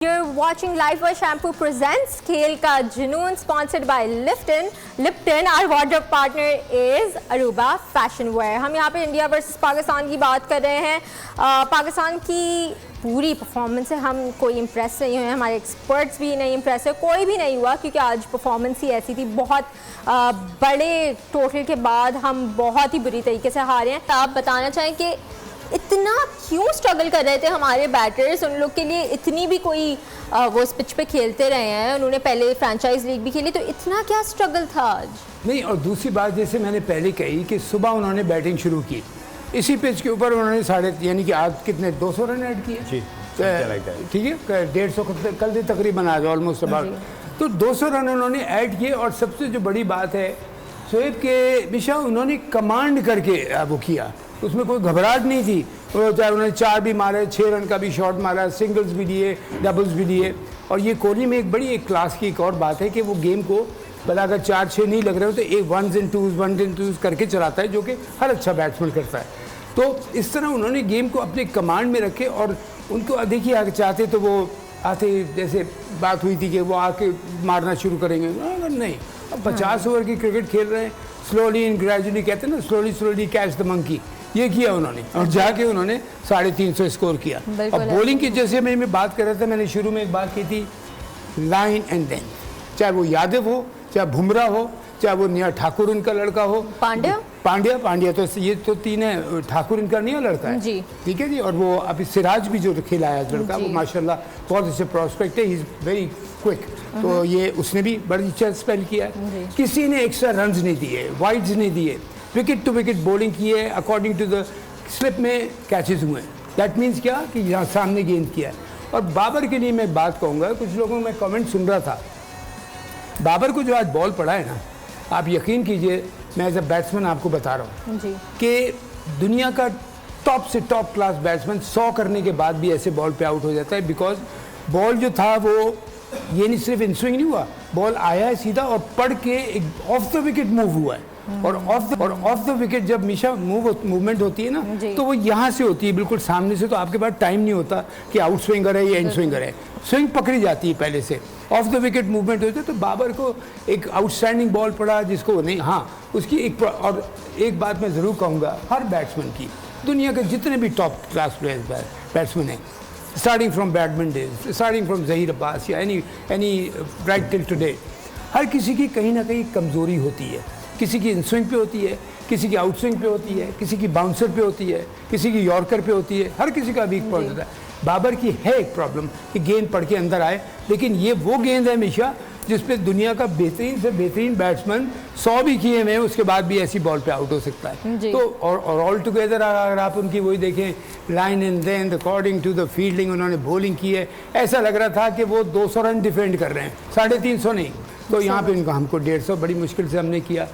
You're watching Live Wash Shampoo presents खेल का जुनून sponsored by Lipton. Lipton, our wardrobe partner is Aruba Fashion Wear. हम यहाँ पे इंडिया वर्सेस पाकिस्तान की बात कर रहे हैं. पाकिस्तान की पूरी परफॉर्मेंस से हम कोई इम्प्रेस नहीं हुए, हमारे एक्सपर्ट्स भी नहीं इम्प्रेस हुए, कोई भी नहीं हुआ क्योंकि आज परफॉर्मेंस ही ऐसी थी. बहुत बड़े टोटल के बाद हम बहुत ही बुरी तरीके से हारे हैं. आप बताना चाहें कि इतना क्यों स्ट्रगल कर रहे थे हमारे बैटर्स? उन लोग के लिए इतनी भी कोई वो इस पिच पे खेलते रहे हैं, उन्होंने पहले फ्रेंचाइज लीग भी खेली, तो इतना क्या स्ट्रगल था आज? नहीं, और दूसरी बात जैसे मैंने पहले कही कि सुबह उन्होंने बैटिंग शुरू की इसी पिच के ऊपर, उन्होंने यानी कि आज कितने 200 रन ऐड किए. ठीक है, 150 कल से तकरीबन आज ऑलमोस्ट अबाउट. तो 200 रन उन्होंने ऐड किए. और सबसे जो बड़ी बात है शोएब के मिशा, उन्होंने कमांड करके वो किया, उसमें कोई घबराहट नहीं थी. चाहे उन्होंने 4 भी मारे, 6 रन का भी शॉट मारा, सिंगल्स भी लिए, डबल्स भी लिए. और ये कोहली में एक क्लास की एक और बात है कि वो गेम को भला अगर 4-6 नहीं लग रहे हो तो एक 1s and 2s करके चलाता है, जो कि हर अच्छा बैट्समैन करता है. तो इस तरह उन्होंने गेम को अपने कमांड में रखे. और उनको देखिए आगे चाहते तो वो आते, जैसे बात हुई थी कि वो आके मारना शुरू करेंगे, नहीं. अब 50 ओवर की क्रिकेट खेल रहे हैं, स्लोली एंड ग्रेजुअली कहते हैं ना, स्लोली कैच द मंकी, ये किया उन्होंने. और जाके उन्होंने 350 स्कोर किया. और बॉलिंग की जैसे मैं बात कर रहा था, मैंने शुरू में एक बात की थी, लाइन एंड देन. चाहे वो यादव हो, चाहे बुमराह हो, चाहे वो निया ठाकुर उनका लड़का हो, पांड्या तो ये तो 3 है. ठाकुर इनका निया लड़का है जी, ठीक है जी. और वो अभी सिराज भी जो खेला है लड़का, वो माशाल्लाह बहुत अच्छे प्रोस्पेक्ट है, ही इज वेरी क्विक. तो ये उसने भी बड़ी अच्छा स्पेल किया है. किसी ने एक्स्ट्रा रन नहीं दिए, वाइड्स नहीं दिए, विकेट टू विकेट बॉलिंग की है, अकॉर्डिंग टू द स्लिप में कैचेस हुए. दैट मीन्स क्या कि यहाँ सामने गेंद किया है. और बाबर के लिए मैं बात कहूँगा, कुछ लोगों में कमेंट सुन रहा था, बाबर को जो आज बॉल पड़ा है ना, आप यकीन कीजिए, मैं एज अ बैट्समैन आपको बता रहा हूँ कि दुनिया का टॉप से टॉप क्लास बैट्समैन 100 करने के बाद भी ऐसे बॉल पे आउट हो जाता है. बिकॉज बॉल जो था वो ये नहीं सिर्फ इन स्विंग नहीं हुआ, बॉल आया है सीधा और पड़ के एक ऑफ द विकेट मूव हुआ है. और ऑफ द विकेट जब मिशा मूवमेंट होती है ना, तो वो यहाँ से होती है बिल्कुल सामने से. तो आपके पास टाइम नहीं होता कि आउट स्विंगर है या इन स्विंगर है, स्विंग पकड़ी जाती है पहले से. ऑफ द विकेट मूवमेंट होती है. तो बाबर को एक आउटस्टैंडिंग बॉल पड़ा जिसको नहीं, हाँ उसकी एक. और एक बात मैं ज़रूर कहूँगा हर बैट्समैन की, दुनिया के जितने भी टॉप क्लास प्लेयर्स बैट्समैन हैं, स्टार्टिंग फ्रॉम बैडमिन डेज, स्टार्टिंग फ्रॉम जहीर अब्बास या एनी राइट टिल टुडे, हर किसी की कहीं ना कहीं कमज़ोरी होती है. किसी की इन स्विंग पे होती है, किसी की आउट स्विंग पे होती है, किसी की बाउंसर पे होती है, किसी की यॉर्कर पे होती है. हर किसी का वीक पॉइंट होता है. बाबर की है एक प्रॉब्लम कि गेंद पड़ के अंदर आए, लेकिन ये वो गेंद है हमेशा जिस पे दुनिया का बेहतरीन से बेहतरीन बैट्समैन 100 भी किए हुए हैं, उसके बाद भी ऐसी बॉल पे आउट हो सकता है. तो और ऑल टुगेदर अगर आप उनकी वही देखें, line and then according to the fielding उन्होंने बॉलिंग की है, ऐसा लग रहा था कि वो 200 रन डिफेंड कर रहे हैं, 350 नहीं. तो यहाँ पे उनको हमको 150 बड़ी मुश्किल से हमने किया.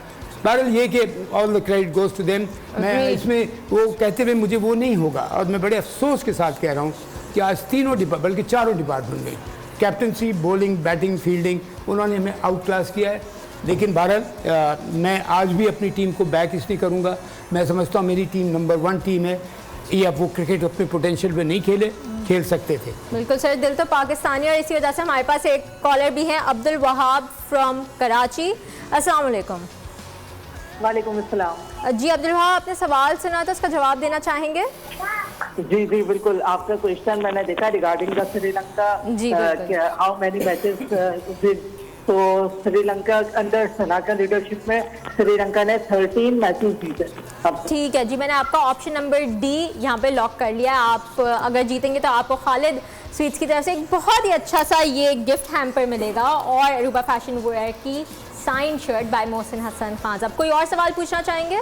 बहरहाल ये कि all the credit goes to them. मैं इसमें वो कहते हुए मुझे वो नहीं होगा, और मैं बड़े अफसोस के साथ कह रहा हूँ कि आज तीनों बल्कि चारों डिपार्टमेंट में, कैप्टनसी, बॉलिंग, बैटिंग, फील्डिंग, उन्होंने हमें आउट क्लास किया है. लेकिन बहरहाल मैं आज भी अपनी टीम को बैक इसलिए करूँगा, मैं समझता हूँ मेरी टीम नंबर 1 टीम है. ये अब वो क्रिकेट अपने पोटेंशियल पे नहीं खेल सकते थे. बिल्कुल सर, दिल तो पाकिस्तानी. और इसी वजह से हमारे पास एक कॉलर भी हैं, अब्दुल वहाब फ्रॉम कराची. अस्सलाम वालेकुम. वालेकुम अस्सलाम. जी अब्दुल वहाब, आपने सवाल सुना तो उसका जवाब देना चाहेंगे? जी जी बिल्कुल. आपका क्वेश्चन मैंने देखा regarding the Sri Lanka, how many matches. तो श्रीलंका अंडर सनाका लीडरशिप में श्रीलंका ने 13 मैचेस जीते. ठीक है जी, मैंने आपका ऑप्शन नंबर डी यहाँ पे लॉक कर लिया. आप अगर जीतेंगे तो आपको खालिद स्वीट्स की तरफ से एक बहुत ही अच्छा सा ये गिफ्ट हैम्पर मिलेगा, और अरूबा फैशन वेयर की signed shirt by Mohsin Hasan Khan. आप कोई और सवाल पूछना चाहेंगे?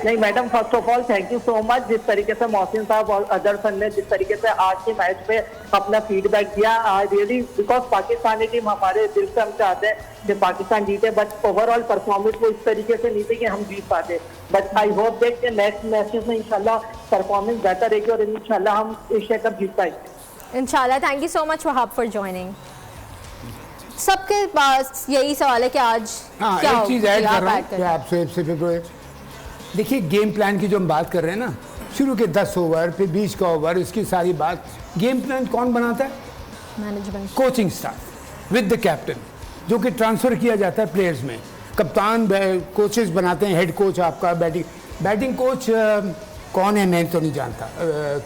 नहीं madam, first of all thank you so much. जिस तरीके से मोहसिन साहब और अदरसन ने जिस तरीके से आज के मैच पे अपना फीडबैक दिया, I really, because Pakistani team हमारे दिल से हम चाहते हैं कि पाकिस्तान जीते, बट ओवरऑल परफॉर्मेंस वो इस तरीके से नहीं थी कि हम जीत पाते. बट आई होप दैट कि नेक्स्ट मैचेस में इंशाल्लाह परफॉर्मेंस बेहतर रहेगी और इंशाल्लाह हम एशिया कप जीत पाएंगे इंशाल्लाह. Thank you so much Wahab for joining. सबके पास यही सवाल है कि आज क्या एक चीज़ ऐड कर रहा हूँ आपसे. देखिए गेम प्लान की जो हम बात कर रहे हैं ना, शुरू के 10 ओवर फिर 20 का ओवर, इसकी सारी बात गेम प्लान कौन बनाता है? Management, coaching staff with the captain, जो कि ट्रांसफ़र किया जाता है प्लेयर्स में। कप्तान कोचेस बनाते हैं, हेड कोच आपका, बैटिंग कोच कौन है मैं तो नहीं जानता,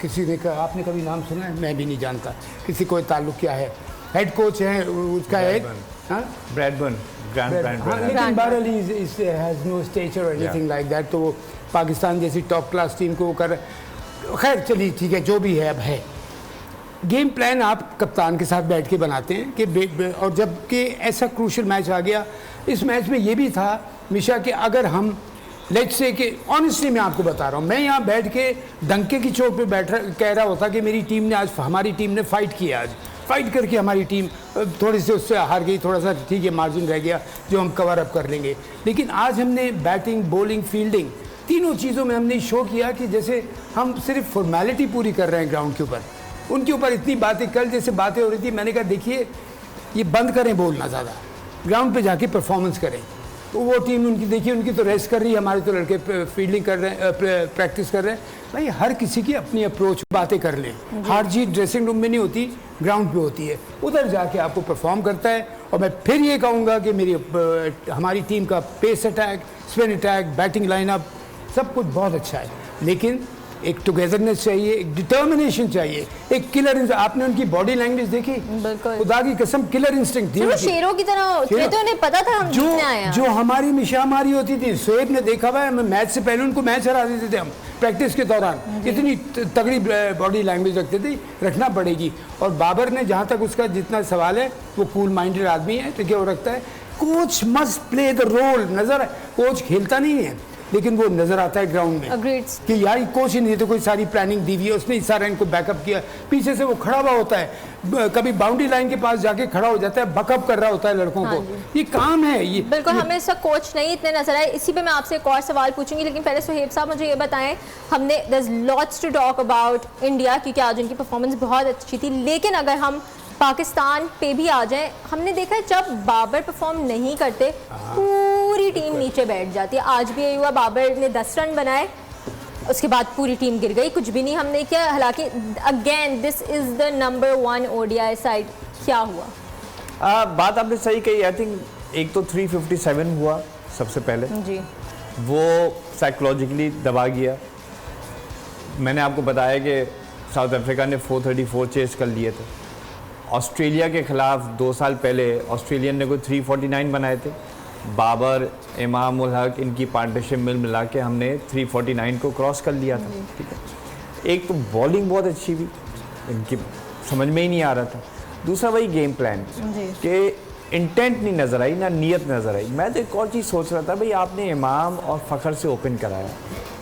किसी ने आपने कभी नाम सुना है? मैं भी नहीं जानता किसी को ताल्लुक क्या है। हेड कोच है उसका एक ब्रैडबर्न, लेकिन बहरहाल हैज़ नो स्टेचर और एनीथिंग लाइक दैट, तो वो पाकिस्तान जैसी टॉप क्लास टीम को वो कर, खैर चलिए ठीक है, जो भी है अब है। गेम प्लान आप कप्तान के साथ बैठ के बनाते हैं कि और जबकि ऐसा क्रूशल मैच आ गया, इस मैच में ये भी था मिशा कि अगर हम लेट्स से कि ऑनेस्टली मैं आपको बता रहा हूँ, मैं यहाँ बैठ के डंके की चोट पे कह रहा होता कि मेरी टीम ने आज, हमारी टीम ने फाइट किया, आज फाइट करके हमारी टीम थोड़ी सी उससे हार गई, थोड़ा सा ठीक है मार्जिन रह गया जो हम कवर अप कर लेंगे। लेकिन आज हमने बैटिंग, बॉलिंग, फील्डिंग तीनों चीज़ों में हमने शो किया कि जैसे हम सिर्फ फॉर्मेलिटी पूरी कर रहे हैं ग्राउंड के ऊपर। उनके ऊपर इतनी बातें, कल जैसे बातें हो रही थी, मैंने कहा देखिए ये बंद करें बोलना, ज़्यादा ग्राउंड पे जाके परफॉर्मेंस करें। तो वो टीम उनकी देखिए, उनकी तो रेस्ट कर रही है, हमारे तो लड़के फील्डिंग कर रहे हैं, प्रैक्टिस कर रहे हैं। भाई हर किसी की अपनी अप्रोच, बातें कर लें, हार जीत ड्रेसिंग रूम में नहीं होती, ग्राउंड पे होती है, उधर जाके आपको परफॉर्म करता है। और मैं फिर ये कहूँगा कि हमारी टीम का pace attack, spin attack, batting lineup सब कुछ बहुत अच्छा है, लेकिन एक टुगेदरनेस चाहिए, एक डिटर्मिनेशन चाहिए, एक किलर। आपने उनकी बॉडी लैंग्वेज देखी, खुदा की कसम किलर इंस्टिंक्ट थी, शेरों की तरह उतरे, तो उन्हें पता था हम जीतने आए हैं। जो हमारी मिशामारी होती थी, शोएब ने देखा हुआ है, मैच से पहले उनको मैच हरा देते थे हम प्रैक्टिस के दौरान, इतनी तगड़ी बॉडी लैंग्वेज रखते थे, रखना पड़ेगी। और बाबर ने, जहाँ तक उसका जितना सवाल है, वो कूल माइंडेड आदमी है, ठीक है, वो रखता है। Coach must play the role, नजर कोच खेलता नहीं है लेकिन वो नजर आता है ग्राउंड में कि यार कोच ही नहीं तो कोई सारी प्लानिंग दी हुई है, उसने सारा इनको बैकअप किया, पीछे से वो खड़ा हुआ होता है, कभी बाउंड्री लाइन के पास जाके खड़ा हो जाता है, बैकअप कर रहा होता है लड़कों को। ये काम है ये। बिल्कुल, हमें इसका कोच नहीं इतने नजर आए। इसी पे मैं आपसे एक और सवाल पूछूंगी, लेकिन पहले सुहेब साहब मुझे ये बताएं, हमने there is lots to talk about India, क्योंकि आज उनकी परफॉर्मेंस बहुत अच्छी थी, लेकिन अगर हम पाकिस्तान पे भी आ जाए, हमने देखा है जब बाबर परफॉर्म नहीं करते पूरी टीम नीचे बैठ जाती है। आज भी यही हुआ, बाबर ने 10 रन बनाए, उसके बाद पूरी टीम गिर गई, कुछ भी नहीं हमने किया। हालांकि again this is the number 1 ODI side, क्या हुआ? बात आपने सही कही। आई थिंक एक तो 357 हुआ सबसे पहले जी, वो साइकोलॉजिकली दबा गया। मैंने आपको बताया कि साउथ अफ्रीका ने 434 चेस कर लिए थे। ऑस्ट्रेलिया के ख़िलाफ़ 2 साल पहले ऑस्ट्रेलियन ने कोई 349 बनाए थे। बाबर, इमाम उल हक, इनकी पार्टनरशिप मिला के हमने 349 को क्रॉस कर लिया था। ठीक है, एक तो बॉलिंग बहुत अच्छी हुई, इनकी समझ में ही नहीं आ रहा था। दूसरा वही गेम प्लान कि इंटेंट नहीं नज़र आई, ना नीयत नज़र आई। मैं तो एक और चीज़ सोच रहा था, भाई आपने इमाम और फ़खर से ओपन कराया,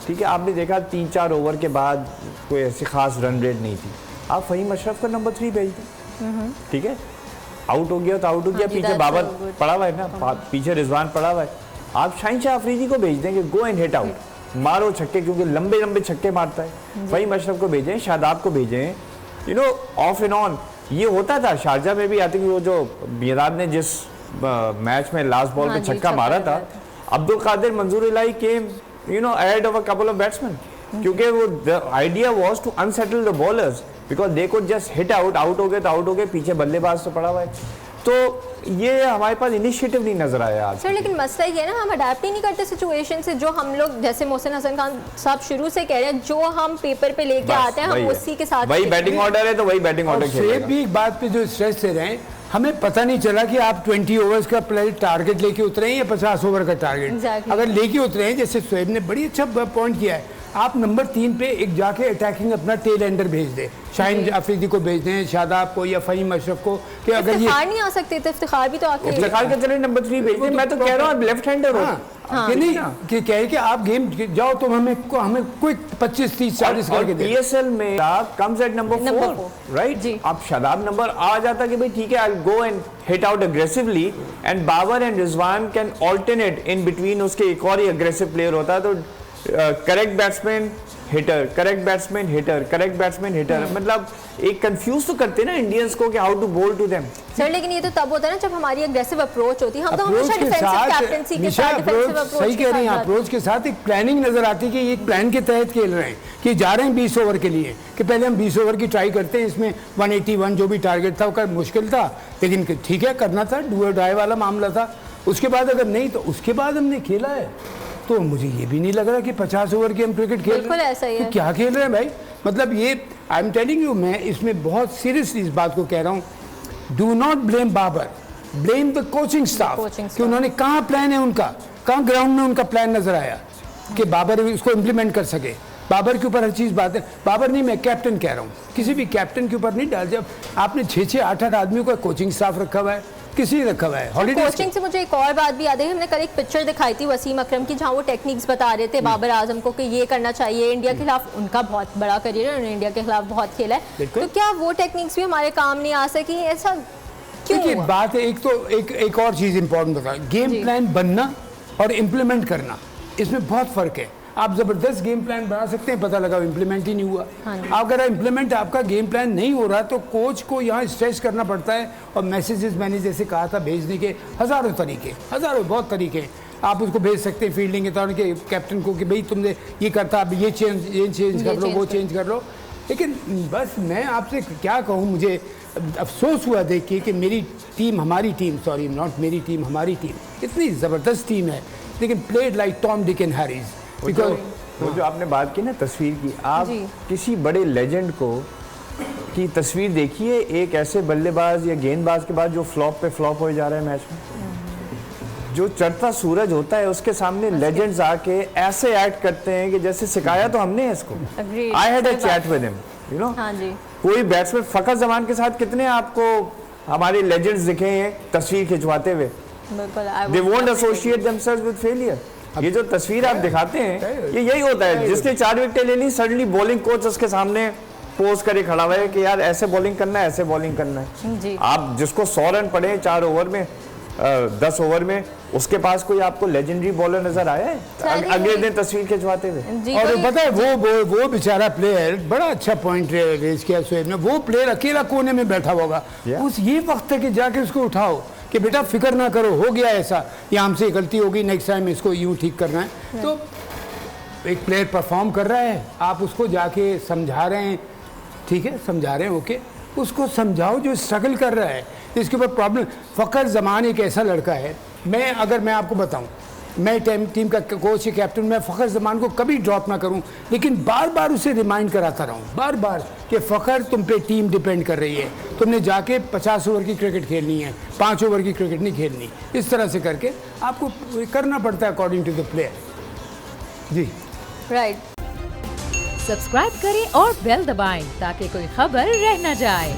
ठीक है, आपने देखा 3-4 ओवर के बाद कोई ऐसी ख़ास रन रेट नहीं थी, आप फ़हीम अशरफ का नंबर 3 भेज दें, ठीक है, आउट हो गया तो आउट हो गया, पीछे बाबर पड़ा हुआ है ना, पीछे रिजवान पड़ा हुआ है, आप शाहीन शाह अफरीदी को भेज देंगे, गो एंड हिट आउट, मारो छक्के, क्योंकि लंबे लंबे छक्के मारता है। फ़हीम अशरफ को भेजें, शादाब को भेजें, you know of and on. ये होता था शारजा में भी, आती वो जो मिराज ने जिस मैच में लास्ट बॉल पे छक्का मारा था, Abdul Qadir Manzoor Elahi came you know ahead of a couple of batsman, क्योंकि वो the idea was to unsettle the bowlers because they could just hit out, out हो गए तो आउट हो गए, पीछे बल्लेबाज तो पड़ा हुआ है। तो ये हमारे पास इनिशिएटिव नहीं नजर आया आज। सर लेकिन मसला ये है ना, हम अडेप्ट ही नहीं करते सिचुएशन से, जो हम लोग, जैसे मोहसिन हसन खान साहब शुरू से कह रहे हैं, जो हम पेपर पे लेके आते हैं हम उसी के साथ, वही बैटिंग ऑर्डर है तो वही बैटिंग ऑर्डर खेलेगा। भी एक बात पे जो स्ट्रेस दे रहे हैं, हमें पता नहीं चला कि आप 20 ओवर्स का टारगेट लेके उतरे हैं या 50 ओवर का टारगेट। अगर लेके उतरे हैं, जैसे शोएब ने बड़ी अच्छा पॉइंट किया है, आप नंबर 3 पे एक जाके अटैकिंग अपना टेल एंडर भेज दे, शाहीन अफरीदी को भेज दें, शादाब को या फ़हीम अशरफ को, कि अगर ये नहीं आ सकते थे, इफ्तिखार भी तो आके इफ्तिखार के चले नंबर 3 भेज दें। मैं तो कह रहा हूं लेफ्ट हैंडर हो, कि नहीं कि कहे कि आप गेम जाओ तो हमें कोई 25 30 40 करके दे। पीएसएल में आप कम्स एट नंबर 4 राइट, आप शादाब नंबर आ जाता कि भाई ठीक है, I go and hit out aggressively and Babar and Rizwan can alternate in between, उसके एक और ही अग्रेसिव प्लेयर होता है, तो correct batsman hitter, correct batsman hitter, correct batsman hitter, मतलब एक कंफ्यूज तो करते हैं ना इंडियंस को कि हाउ टू बोल टू देम। सर लेकिन ये तो तब होता है ना जब हमारी अग्रेसिव अप्रोच होती है। हम तो अप्रोच हमेशा के डिफेंसिव साथ कैप्टेंसी के निशा, साथ डिफेंसिव अप्रोच सही कह रही हैं, अप्रोच के साथ एक प्लानिंग नजर आती है कि ये एक प्लान के तहत खेल रहे हैं कि जा रहे हैं 20 ओवर के लिए, कि पहले हम 20 ओवर की ट्राई करते हैं, इसमें 181 जो भी टारगेट था वो मुश्किल था, लेकिन ठीक है करना था, डू और डाई वाला मामला था। उसके बाद अगर नहीं तो उसके बाद हमने खेला है, तो मुझे ये भी नहीं लग रहा कि 50 ओवर की हम क्रिकेट खेल बिल्कुल ऐसा ही है। तो क्या खेल रहे हैं भाई, मतलब ये आई एम टेलिंग यू, मैं इसमें बहुत सीरियसली इस बात को कह रहा हूँ, do not blame Babar, blame the coaching staff कि उन्होंने कहाँ प्लान है उनका, कहाँ ग्राउंड में उनका प्लान नजर आया कि बाबर उसको इम्प्लीमेंट कर सके। बाबर के ऊपर हर चीज़ बात है, बाबर नहीं, मैं कैप्टन कह रहा हूँ, किसी भी कैप्टन के ऊपर नहीं डाल। जब आपने 6-6, 8-8 आदमियों का कोचिंग स्टाफ रखा हुआ है, किसी ने रखा हुआ है हॉलीडे। कोचिंग से मुझे एक और बात भी याद है, हमने कल एक पिक्चर दिखाई थी वसीम अकरम की, जहाँ वो टेक्निक्स बता रहे थे बाबर आजम को कि ये करना चाहिए। इंडिया के खिलाफ उनका बहुत बड़ा करियर है, उन्होंने इंडिया के खिलाफ बहुत खेला है, तो क्या वो टेक्निक्स भी हमारे काम नहीं आ सकी? ऐसा क्यों हुआ? बात है, एक तो एक और चीज़ इंपॉर्टेंट बता, गेम प्लान बनना और इम्प्लीमेंट करना, इसमें बहुत फ़र्क है। आप ज़बरदस्त गेम प्लान बना सकते हैं, पता लगा इम्प्लीमेंट ही नहीं हुआ। अगर इम्प्लीमेंट आपका गेम प्लान नहीं हो रहा तो कोच को यहाँ स्ट्रेस करना पड़ता है, और मैसेजेस मैंने जैसे कहा था भेजने के हज़ारों तरीके, हज़ारों बहुत तरीके आप उसको भेज सकते हैं फील्डिंग के तौर के कैप्टन को कि भाई तुमने ये करता, अब ये चेंज कर लो, वो चेंज कर लो। लेकिन बस मैं आपसे क्या कहूँ, मुझे अफसोस हुआ देखिए कि मेरी टीम, हमारी टीम, सॉरी नॉट मेरी टीम, हमारी टीम इतनी ज़बरदस्त टीम है, लेकिन played like Tom Dick and Harry's. वो जो आपने बात की ना तस्वीर की, आप किसी बड़े लेजेंड को की तस्वीर देखिए, एक ऐसे बल्लेबाज या गेंदबाज के बाद जो फ्लॉप पे फ्लॉप हो जा रहा है मैच में, जो चढ़ता सूरज होता है उसके सामने लेजेंड्स आके ऐसे एक्ट करते हैं कि जैसे सिखाया तो हमने है इसको। I had a chat with him, you know, कोई बैट्समैन फखर जमान के साथ कितने आपको हमारे लेजेंड्स दिखे हैं तस्वीर खिंचवाते हुए, they won't associate themselves with failure. ये जो तस्वीर आप दिखाते हैं ये यही होता है, जिसने 4 विकेटें ले ली सडनली बॉलिंग कोच उसके सामने पोज करे खड़ा हुआ है कि यार ऐसे बॉलिंग करना है, ऐसे बॉलिंग करना है। आप जिसको 100 रन पड़े 4 ओवर में, 10 ओवर में, उसके पास कोई आपको लेजेंडरी बॉलर नजर आया है अगले दिन तस्वीर खिंचवाते हुए? और पता है वो बेचारा प्लेयर, बड़ा अच्छा पॉइंट रेज किया सुहेब ने, वो प्लेयर अकेला कोने में बैठा होगा, उस ये वक्त है कि जाके उसको उठाओ कि बेटा फिक्र ना करो, हो गया ऐसा, या हमसे गलती होगी, नेक्स्ट टाइम इसको यूं ठीक करना है। तो एक प्लेयर परफॉर्म कर रहा है, आप उसको जाके समझा रहे हैं, ठीक है समझा रहे हैं, ओके, उसको समझाओ जो स्ट्रगल कर रहा है, इसके ऊपर प्रॉब्लम। फ़खर ज़मान एक ऐसा लड़का है, अगर मैं आपको बताऊं, मैं टीम का कोच या कैप्टन, मैं फ़खर ज़मान को कभी ड्रॉप ना करूं, लेकिन बार बार उसे रिमाइंड कराता रहूं, बार बार कि फ़खर तुम पे टीम डिपेंड कर रही है, तुमने जाके 50 ओवर की क्रिकेट खेलनी है, 5 ओवर की क्रिकेट नहीं खेलनी। इस तरह से करके आपको करना पड़ता है अकॉर्डिंग टू द प्लेयर। जी राइट। सब्सक्राइब करें और बेल दबाएं ताकि कोई खबर रह न जाए।